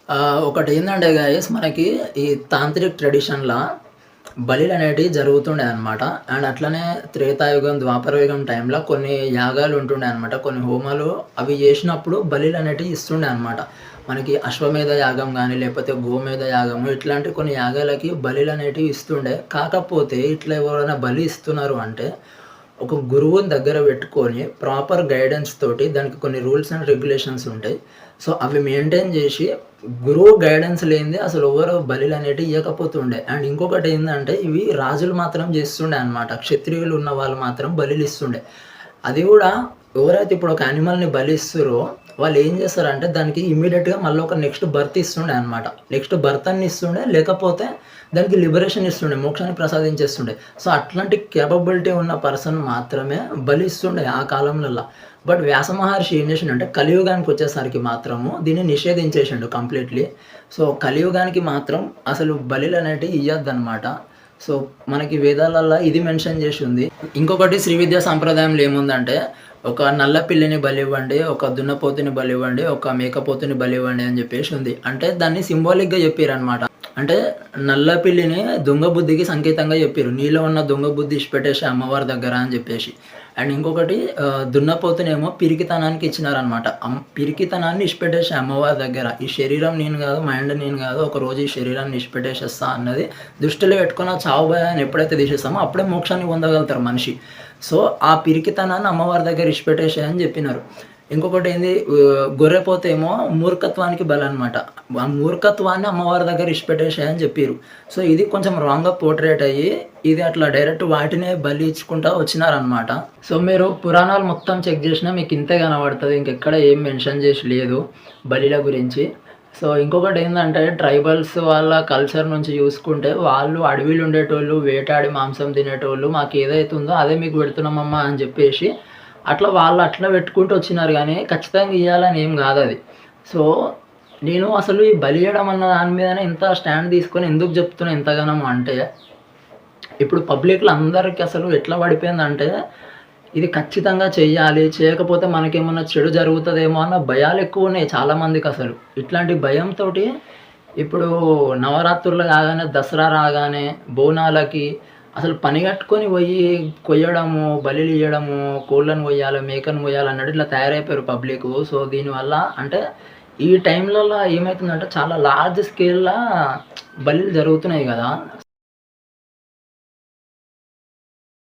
ఒకటేందంటే guys మనకి ఈ tantric ట్రెడిషన్‌ల బలులనేటివి జరుగుతుండే అనమాట. అండ్ అట్లనే త్రేతాయుగం, ద్వాపరయుగం టైంలో కొన్ని యాగాలు ఉంటుండే అనమాట. కొన్ని హోమాలు అవి జేసినప్పుడు బలులనేటివి ఇస్తుండే అనమాట. మనకి అశ్వమేధ యాగం గాని, లేకపోతే గోమేధ యాగము ఇట్లాంటి కొన్ని యాగాలకి బలులనేటివి ఇస్తుండే. కాకపోతే ఇట్లా ఎవరైనా బలి ఇస్తున్నారు అంటే ఒక గురువుని దగ్గర పెట్టుకొని ప్రాపర్ గైడెన్స్ తోటి దానికి కొన్ని రూల్స్ అండ్ రెగ్యులేషన్స్ ఉంటాయి. సో, అవి మెయింటైన్ జేసి గురువు గైడెన్స్ లేనిదే అసలు ఎవ్వరు బలులనేటివి ఇయ్యకపోతుండే. అండ్ ఇంకొకటేందంటే ఇవి రాజులు మాత్రం జేస్తుండే అనమాట. క్షత్రియులు ఉన్న వాళ్ళు మాత్రం బలులిస్తుండే. అది గూడా ఎవరైతే ఇప్పుడు ఒక యానిమల్‌ని బలిస్తుర్రో వాళ్ళేం జేస్తారంటే దానికి ఇమ్మీడియేట్‌గా మళ్ళీ ఒక నెక్స్ట్ బర్త్ ఇస్తుండే అనమాట. నెక్స్ట్ బర్త్ అన్న ఇస్తుండే, లేకపోతే దానికి లిబరేషన్ ఇస్తుండే, మోక్షాన్ని ప్రసాదించేస్తుండే. సో, అట్లాంటి కేపబిలిటీ ఉన్న పర్సన్ మాత్రమే బలి ఇస్తుండే ఆ కాలంలల్ల. బట్ వ్యాస మహర్షి ఏం చేసిండంటే కలియుగానికొచ్చేసరికి మాత్రము దీన్ని నిషేధించేసిండు కంప్లీట్‌లీ. సో, కలియుగానికి మాత్రం అసలు బలులనేటివి ఇయ్యొద్దనమాట. సో, మనకి వేదాలల్ల ఇది మెన్షన్ జేషుంది. ఇంకొకటి శ్రీ విద్యా సాంప్రదాయంలో ఏముందంటే, ఒక నల్ల పిల్లిని బలివ్వండి, ఒక దున్నపోతుని బలివ్వండి, ఒక మేకపోతుని బలివ్వండి అని జెప్పేసి ఉంది. అంటే దాన్ని సింబాలిక్‌గా జెప్పిరనమాట. అంటే నల్ల పిల్లిని దొంగ బుద్ధికి సంకేతంగా జెప్పిర్రు. నీలో ఉన్న దొంగ బుద్ధి ఇడిచిపెట్టేసేయి అమ్మవారి దగ్గర అని జెప్పేసి. అండ్ ఇంకొకటి దున్నపోతునేమో పిరికితనానికి ఇచ్చినారనమాట. పిరికితనాన్ని ఇడిచిపెట్టేసేయి అమ్మవారి దగ్గర. ఈ శరీరం నేను గాదు, మైండ్ నేను గాదు, ఒకరోజు ఈ శరీరాన్ని ఇడిచిపెట్టేసేస్తా అన్నది దృష్టిలో పెట్టుకొని ఆ చావు భయాన్ని ఎప్పుడైతే తీసేస్తామో అప్పుడే మోక్షాన్ని పొందగలుగుతారు మనిషి. సో, ఆ పిరికితనాన్ని అమ్మవారి దగ్గర ఇడిచిపెట్టేసేయి అని జెప్పినారు. ఇంకొకటేంది గొర్రెపోతేమో మూర్ఖత్వానికి బలనమాట. ఆ మూర్ఖత్వాన్ని అమ్మవారి దగ్గర ఇడిచిపెట్టేసేయి అని జెప్పిర్రు. సో, ఇది కొంచెం రాంగ్‌గా పోర్ట్రేట్ అయ్యి, ఇది అట్లా డైరెక్ట్ వాటినే బలి ఇచ్చుకుంటా వచ్చినారనమాట. సో, మీరు పురాణాలు మొత్తం చెక్ జేసినా మీకు ఇంతే కనబడతది. ఇంకెక్కడ ఏం మెన్షన్ జేసి లేదు బలిల గురించి. సో, ఇంకొకటేందంటే ట్రైబల్స్ వాళ్ళ కల్చర్ నుంచి చూసుకుంటే వాళ్ళు అడవిలో ఉండేటోళ్ళు, వేటాడి మాంసం తినేటోళ్ళు. మాకేదైతే ఉందో అదే మీకు పెడుతున్నామమ్మా అని జెప్పేసి అట్లా వాళ్ళు అట్లా పెట్టుకుంటూ వచ్చినారు గానీ, ఖచ్చితంగా ఇయ్యాలని ఏం గాదది. సో, నేను అసలు ఈ బలియడం అన్న దాని మీదనే ఇంత స్టాండ్ తీసుకొని ఎందుకు చెప్తున్నా ఇంతగనం అంటే, ఇప్పుడు పబ్లిక్‌లో అందరికి అసలు ఎట్లా పడిపోయిందంటే, ఇది ఖచ్చితంగా చెయ్యాలి. చేయకపోతే మనకేమన్నా చెడు జరుగుతదేమో అన్న భయాలెక్కువున్నాయి చాలా మందికసలు. ఇట్లాంటి భయంతోటి ఇప్పుడు నవరాత్రులు రాగానే, దసరా రాగానే బోనాలకి అసలు పని గట్టుకొని పోయి కొయ్యడము, బలులియ్యడము, కోళ్ళను కొయ్యాలి, మేకను కొయ్యాలి అన్నట్టు ఇట్లా తయారైపోయారు పబ్లికు. సో, దీనివల్ల అంటే ఈ టైంలలో ఏమైతుందంటే చాలా లార్జ్ స్కేల్‌లా బలులు జరుగుతున్నాయి గదా!